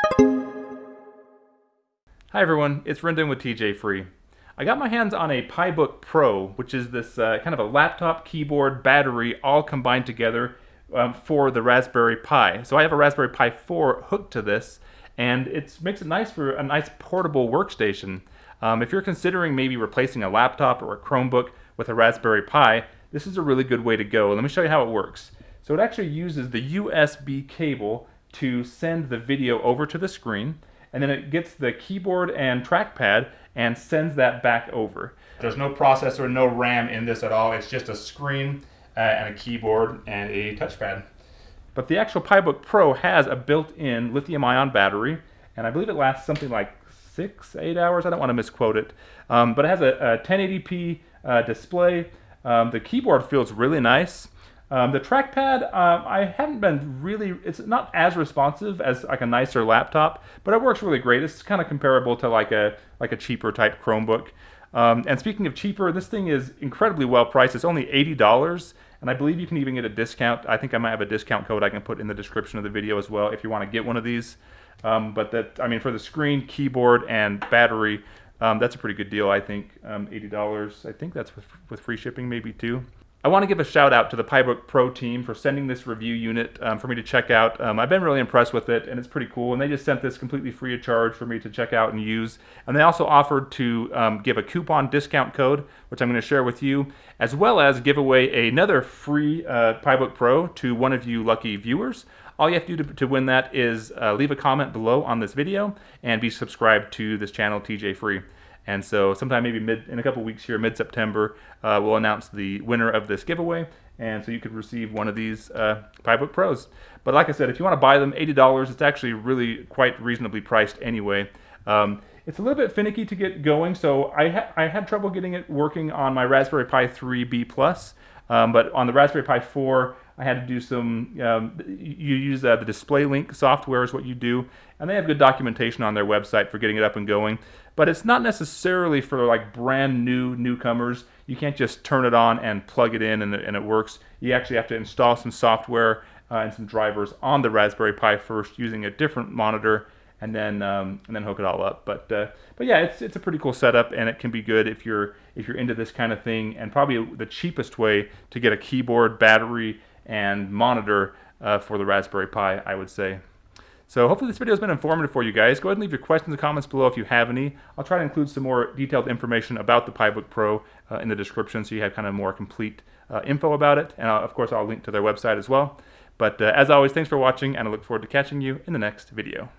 Hi everyone, it's Rendon with TJ Free. I got my hands on a PiBookPro, which is this kind of a laptop, keyboard, battery, all combined together for the Raspberry Pi. So I have a Raspberry Pi 4 hooked to this, and it makes it nice for a nice portable workstation. If you're considering maybe replacing a laptop or a Chromebook with a Raspberry Pi, this is a really good way to go. Let me show you how it works. So it actually uses the USB cable to send the video over to the screen, and then it gets the keyboard and trackpad and sends that back over. There's no processor, no RAM in this at all. It's just a screen and a keyboard and a touchpad. But the actual PiBookPro has a built-in lithium-ion battery, and I believe it lasts something like 6-8 hours. I don't want to misquote it. But it has a 1080p display. The keyboard feels really nice. The trackpad, I haven't been really, it's not as responsive as like a nicer laptop, but it works really great. It's kind of comparable to like a cheaper type Chromebook. And speaking of cheaper, this thing is incredibly well priced. It's only $80, and I believe you can even get a discount. I think I might have a discount code I can put in the description of the video as well if you want to get one of these. But that, I mean, for the screen, keyboard, and battery, that's a pretty good deal, I think. $80, I think that's with free shipping maybe too. I want to give a shout out to the PiBookPro team for sending this review unit for me to check out. I've been really impressed with it, and it's pretty cool. And they just sent this completely free of charge for me to check out and use. And they also offered to give a coupon discount code, which I'm going to share with you, as well as give away another free PiBookPro to one of you lucky viewers. All you have to do to win that is leave a comment below on this video and be subscribed to this channel, TJ Free. And so sometime maybe in a couple weeks here, mid-September, we'll announce the winner of this giveaway. And so you could receive one of these PiBookPros. But like I said, if you want to buy them, $80, it's actually really quite reasonably priced anyway. It's a little bit finicky to get going, so I had trouble getting it working on my Raspberry Pi 3B+. But on the Raspberry Pi 4, I had to do some, you use the Display Link software is what you do, and they have good documentation on their website for getting it up and going. But it's not necessarily for like brand new newcomers. You can't just turn it on and plug it in and it works. You actually have to install some software and some drivers on the Raspberry Pi first using a different monitor, and then hook it all up. But yeah, it's a pretty cool setup, and it can be good if you're into this kind of thing. And probably the cheapest way to get a keyboard, battery, and monitor for the Raspberry Pi, I would say. So hopefully this video has been informative for you guys. Go ahead and leave your questions and comments below if you have any. I'll try to include some more detailed information about the PiBookPro in the description, so you have kind of more complete info about it. And of course, I'll link to their website as well. But as always, thanks for watching, and I look forward to catching you in the next video.